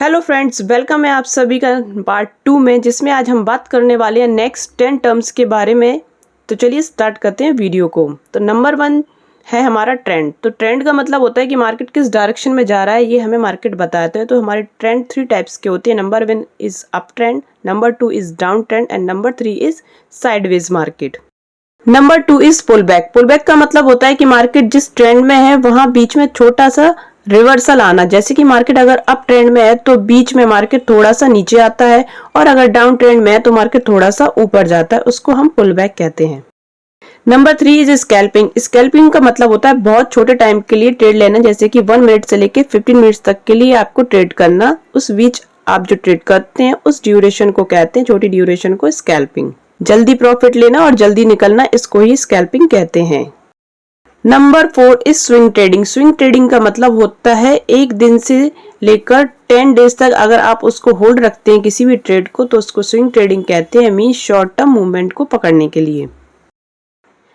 Hello friends, welcome है आप सभी का पार्ट 2 में, जिसमें आज हम बात करने वाले हैं नेक्स्ट 10 टर्म्स के बारे में। तो चलिए स्टार्ट करते हैं वीडियो को। तो नंबर 1 है हमारा ट्रेंड। तो ट्रेंड का मतलब होता है कि मार्केट किस डायरेक्शन में जा रहा है, ये हमें मार्केट बताते हैं। तो हमारे ट्रेंड 3 टाइप्स के होते हैं। Number 1 is up trend, number 2 is down trend and number 3 is sideways market. Number 2 is pull back. Pull back का मतलब होता है कि मार्केट जिस ट्रेंड में है वहां बीच में छोटा सा रिवर्सल आना। जैसे कि मार्केट अगर अप ट्रेंड में है तो बीच में मार्केट थोड़ा सा नीचे आता है, और अगर डाउन ट्रेंड में है तो मार्केट थोड़ा सा ऊपर जाता है, उसको हम पुल बैक कहते हैं। Number 3 is scalping. स्कैल्पिंग का मतलब होता है बहुत छोटे टाइम के लिए ट्रेड लेना, जैसे कि 1 मिनट से लेके 15 मिनट्स तक के लिए आपको ट्रेड करना। उस बीच आप जो ट्रेड करते हैं उस ड्यूरेशन को कहते हैं, छोटी ड्यूरेशन को स्कैल्पिंग। जल्दी प्रॉफिट लेना और जल्दी निकलना, इसको ही स्कैल्पिंग कहते हैं। Number 4 is swing trading. Swing trading का मतलब होता है एक दिन से लेकर 10 डेज तक अगर आप उसको होल्ड रखते हैं किसी भी ट्रेड को, तो उसको स्विंग ट्रेडिंग कहते हैं, मींस शॉर्ट टर्म मूवमेंट को पकड़ने के लिए।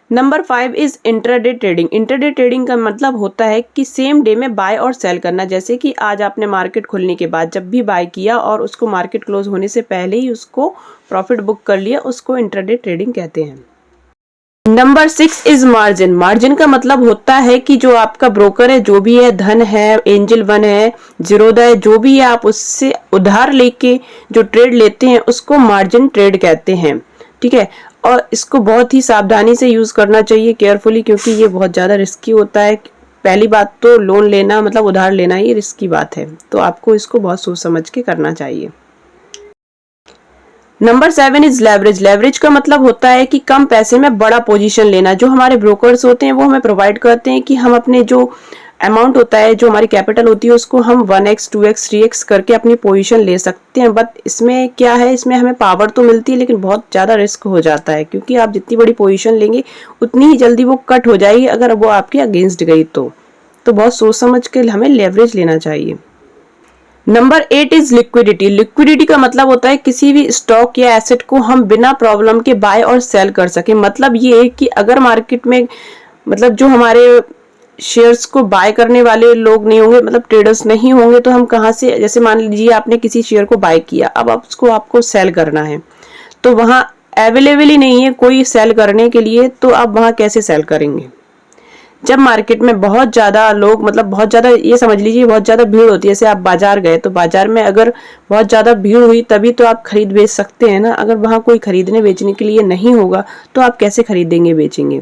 Number 5 is intraday trading. Intraday trading का मतलब होता है कि सेम डे में बाय और सेल करना। जैसे कि आज आपने मार्केट खुलने के बाद जब भी बाय किया और उसको मार्केट क्लोज होने से पहले ही उसको प्रॉफिट बुक कर लिया, उसको इंट्राडे ट्रेडिंग कहते हैं। Number 6 is margin. मार्जिन का मतलब होता है कि जो आपका ब्रोकर है, जो भी है, धन है, एंजल वन है, जीरोधा है, जो भी है, आप उससे उधार लेके जो ट्रेड लेते हैं उसको मार्जिन ट्रेड कहते हैं। ठीक है, और इसको बहुत ही सावधानी से यूज करना चाहिए, केयरफुली, क्योंकि ये बहुत ज्यादा रिस्की होता है। पहली बात तो लोन लेना मतलब उधार लेना ये रिस्की बात है, तो आपको इसको बहुत सोच समझ के करना चाहिए। Number 7 is leverage. लेवरेज का मतलब होता है कि कम पैसे में बड़ा पोजीशन लेना। जो हमारे ब्रोकर्स होते हैं वो हमें प्रोवाइड करते हैं कि हम अपने जो अमाउंट होता है, जो हमारी कैपिटल होती है, उसको हम 1x 2x 3x करके अपनी पोजीशन ले सकते हैं। बट इसमें क्या है, इसमें हमें पावर तो मिलती है लेकिन बहुत ज़्यादा रिस्क हो जाता है, क्योंकि आप जितनी बड़ी पोजीशन लेंगे उतनी ही जल्दी वो कट हो जाएगी अगर वो आपके अगेंस्ट गई तो बहुत सोच समझ के हमें लेवरेज लेना चाहिए। Number 8 is liquidity. लिक्विडिटी का मतलब होता है किसी भी स्टॉक या एसेट को हम बिना प्रॉब्लम के बाय और सेल कर सके। मतलब ये है कि अगर मार्केट में मतलब जो हमारे शेयर्स को बाय करने वाले लोग नहीं होंगे, मतलब ट्रेडर्स नहीं होंगे, तो हम कहाँ से, जैसे मान लीजिए आपने किसी शेयर को बाय किया, अब उसको आपको सेल करना है, तो वहां अवेलेबल ही नहीं है कोई सेल करने के लिए, तो आप वहां कैसे सेल करेंगे। जब मार्केट में बहुत ज्यादा लोग, मतलब बहुत ज्यादा, ये समझ लीजिए बहुत ज्यादा भीड़ होती है, जैसे आप बाजार गए तो बाजार में अगर बहुत ज्यादा भीड़ हुई तभी तो आप खरीद बेच सकते हैं ना। अगर वहां कोई खरीदने बेचने के लिए नहीं होगा तो आप कैसे खरीदेंगे बेचेंगे।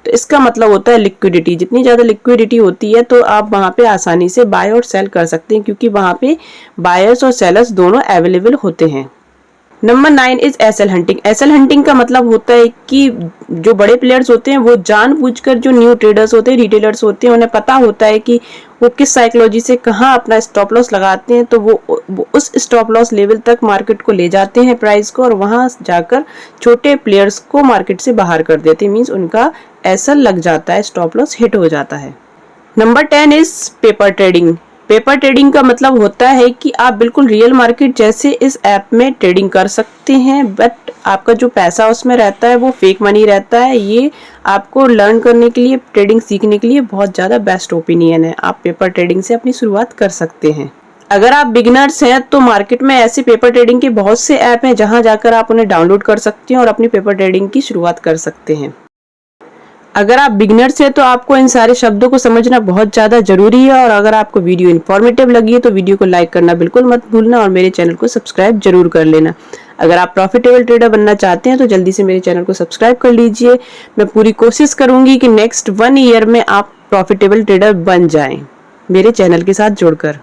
तो इसका मतलब होता है लिक्विडिटी। जितनी ज्यादा लिक्विडिटी होती है तो आप वहां पे आसानी से बाय और सेल कर सकते हैं, क्योंकि वहां पे बायर्स और सेलर्स दोनों अवेलेबल होते हैं। Number 9 is SL hunting. SL hunting का मतलब होता है कि जो बड़े प्लेयर्स होते हैं वो जानबूझकर, जो न्यू ट्रेडर्स होते हैं, रिटेलर्स होते हैं, उन्हें पता होता है कि वो किस साइकोलॉजी से कहाँ अपना स्टॉप लॉस लगाते हैं, तो वो उस स्टॉप लॉस लेवल तक मार्केट को ले जाते हैं प्राइस को, और वहां जाकर छोटे प्लेयर्स को मार्केट से बाहर कर देते हैं। मीन्स उनका एसएल लग जाता है, स्टॉप लॉस हिट हो जाता है। Number 10 is paper trading. Paper trading का मतलब होता है कि आप बिल्कुल रियल मार्केट जैसे इस ऐप में ट्रेडिंग कर सकते हैं, बट आपका जो पैसा उसमें रहता है वो फेक मनी रहता है। ये आपको लर्न करने के लिए, ट्रेडिंग सीखने के लिए बहुत ज़्यादा बेस्ट ओपिनियन है। आप पेपर ट्रेडिंग से अपनी शुरुआत कर सकते हैं। अगर आप बिगिनर्स हैं तो मार्केट में ऐसे पेपर ट्रेडिंग के बहुत से ऐप हैं जहां जाकर आप उन्हें डाउनलोड कर सकते हैं और अपनी पेपर ट्रेडिंग की शुरुआत कर सकते हैं। अगर आप बिगिनर्स हैं तो आपको इन सारे शब्दों को समझना बहुत ज़्यादा जरूरी है, और अगर आपको वीडियो इन्फॉर्मेटिव लगी है तो वीडियो को लाइक करना बिल्कुल मत भूलना, और मेरे चैनल को सब्सक्राइब जरूर कर लेना। अगर आप प्रॉफिटेबल ट्रेडर बनना चाहते हैं तो जल्दी से मेरे चैनल को सब्सक्राइब कर लीजिए। मैं पूरी कोशिश करूंगी कि नेक्स्ट 1 ईयर में आप प्रॉफिटेबल ट्रेडर बन जाएं मेरे चैनल के साथ जुड़कर।